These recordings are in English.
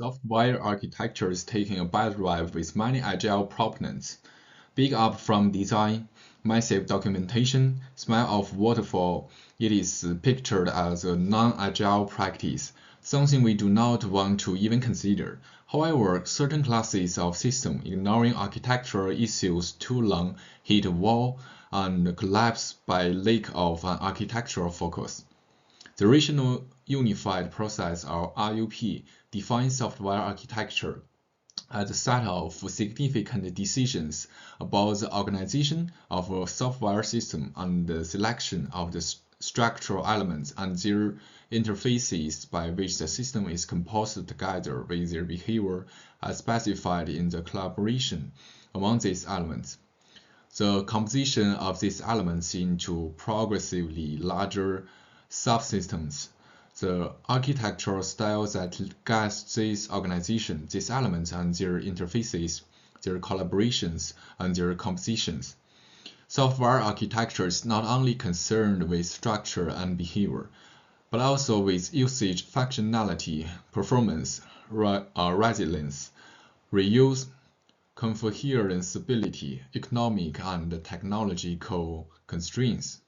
Software architecture is taking a bad drive with many agile proponents. Big up from design, massive documentation, smell of waterfall. It is pictured as a non-agile practice, something we do not want to even consider. However, certain classes of system ignoring architectural issues too long hit a wall and collapse by lack of an architectural focus. The Rational Unified Process, or RUP, defines software architecture as a set of significant decisions about the organization of a software system and the selection of the structural elements and their interfaces by which the system is composed together with their behavior as specified in the collaboration among these elements. The composition of these elements into progressively larger subsystems. The architectural style that guides this organization, these elements and their interfaces, their collaborations, and their compositions. Software architecture is not only concerned with structure and behavior, but also with usage, functionality, performance, resilience, reuse, comprehensibility, economic and technological constraints.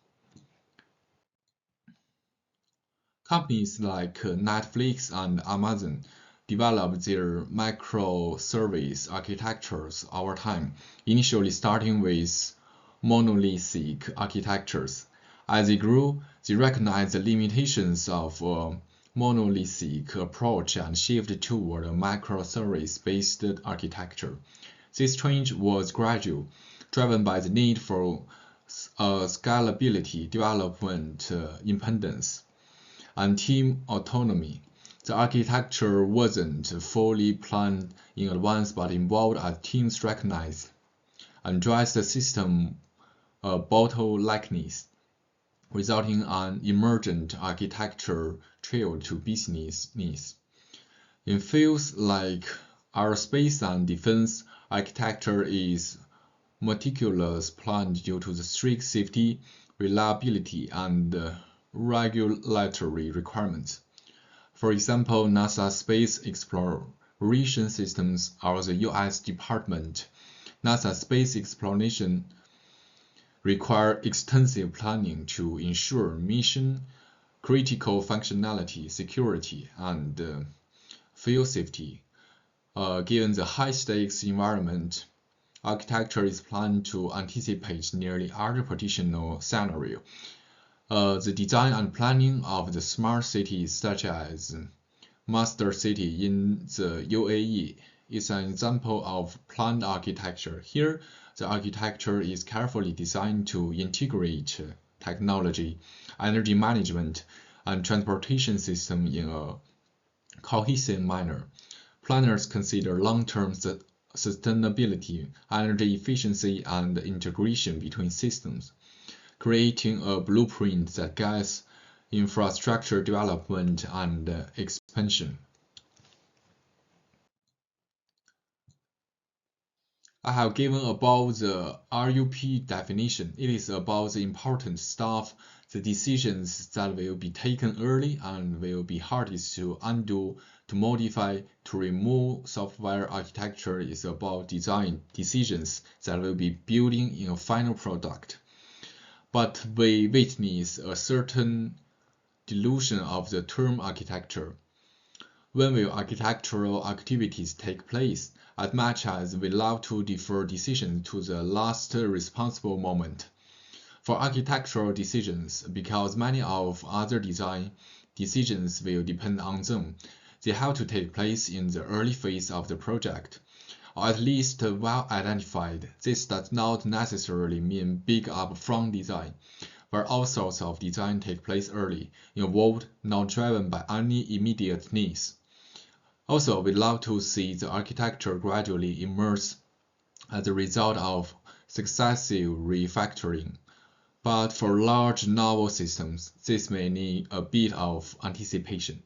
Companies like Netflix and Amazon developed their microservice architectures over time, initially starting with monolithic architectures. As they grew, they recognized the limitations of a monolithic approach and shifted toward a microservice-based architecture. This change was gradual, driven by the need for scalability, development independence, and team autonomy. The architecture wasn't fully planned in advance but evolved as teams recognized and addressed the system bottlenecks, resulting in an emergent architecture trailed to business needs. In fields like aerospace and defense, architecture is meticulous planned due to the strict safety, reliability, and regulatory requirements. For example, NASA Space Exploration Systems or the U.S. Department. NASA Space Exploration require extensive planning to ensure mission critical functionality, security, and field safety. Given the high-stakes environment, architecture is planned to anticipate nearly every potential scenario. The design and planning of the smart cities such as Master City in the UAE is an example of planned architecture. Here, the architecture is carefully designed to integrate technology, energy management, and transportation system in a cohesive manner. Planners consider long-term sustainability, energy efficiency, and integration between systems, creating a blueprint that guides infrastructure development and expansion. I have given above the RUP definition. It is about the important stuff, the decisions that will be taken early and will be hardest to undo, to modify, to remove. Software architecture is about design decisions that will be building in a final product. But we witness a certain dilution of the term architecture. When will architectural activities take place? As much as we love to defer decisions to the last responsible moment. For architectural decisions, because many of other design decisions will depend on them, they have to take place in the early phase of the project, or at least well identified. This does not necessarily mean big upfront design, where all sorts of design take place early, involved, not driven by any immediate needs. Also, we love to see the architecture gradually emerge as a result of successive refactoring. But for large novel systems, this may need a bit of anticipation.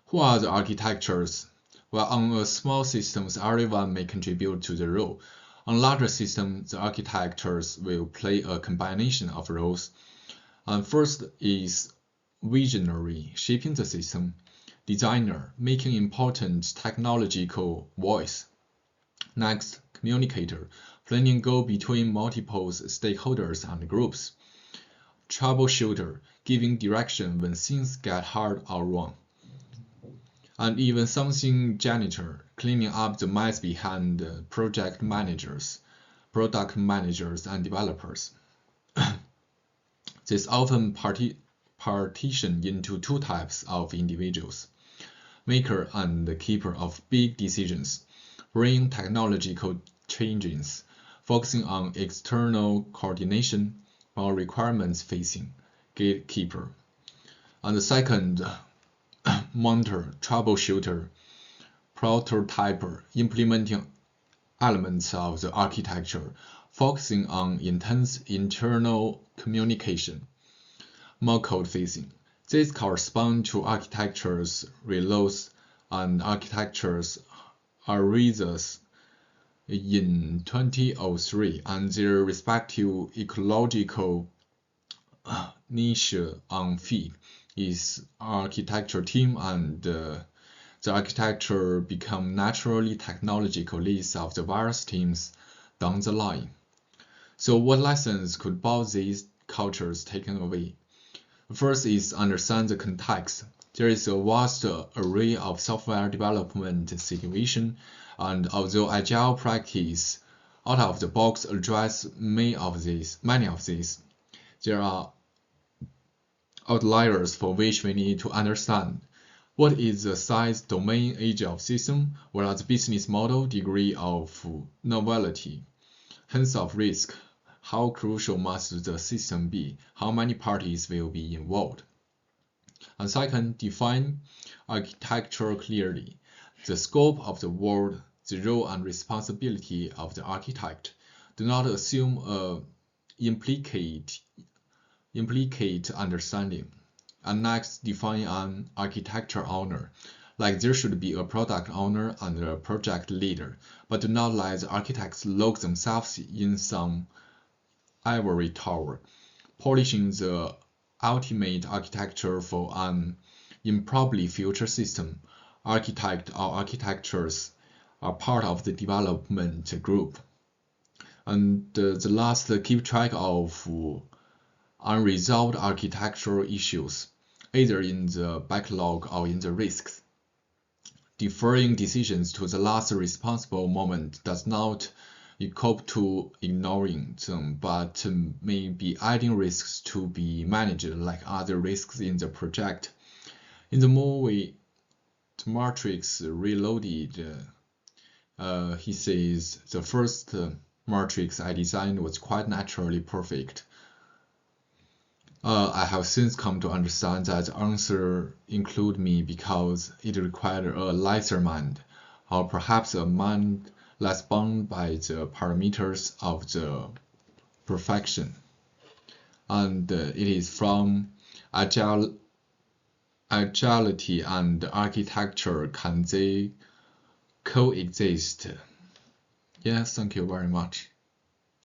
Who are the architectures? Well, on a small systems, everyone may contribute to the role. On larger systems, the architectures will play a combination of roles. And first is visionary, shaping the system. designer, making important technological voice. Next, communicator, planning go between multiple stakeholders and groups. Troubleshooter, giving direction when things get hard or wrong. And even something janitor, cleaning up the mess behind product managers, and developers. This often partition into two types of individuals, maker and keeper of big decisions, bring technological changes, focusing on external coordination while requirements facing, gatekeeper. And the second, monitor, troubleshooter, prototyper, implementing elements of the architecture, focusing on intense internal communication, more code-facing. These correspond to architecture's reloads and architecture's arithas in 2003 and their respective ecological niche on feed is architecture team and the architecture become naturally technological leads of the various teams down the line. So what lessons could both these cultures taken away? First is understand the context. There is a vast array of software development situations, and although agile practice out of the box address many of these, there are outliers for which we need to understand. What is the size, domain, age of system? What are the business model, degree of novelty, hence of risk? How crucial must the system be? How many parties will be involved? And second, define architecture clearly. The scope of the work, the role and responsibility of the architect. Do not assume a implicate understanding. And next, define an architecture owner. Like there should be a product owner and a project leader, but do not let the architects lock themselves in some ivory tower, polishing the ultimate architecture for an improbably future system. Architect or architectures are part of the development group. And the last, keep track of unresolved architectural issues, either in the backlog or in the risks. Deferring decisions to the last responsible moment does not equate to ignoring them, but may be adding risks to be managed like other risks in the project. In the movie The Matrix Reloaded, he says, the first Matrix I designed was quite naturally perfect. I have since come to understand that the answer included me because it required a lighter mind, or perhaps a mind less bound by the parameters of the perfection. And it is from agility and architecture can they coexist? Yes, thank you very much.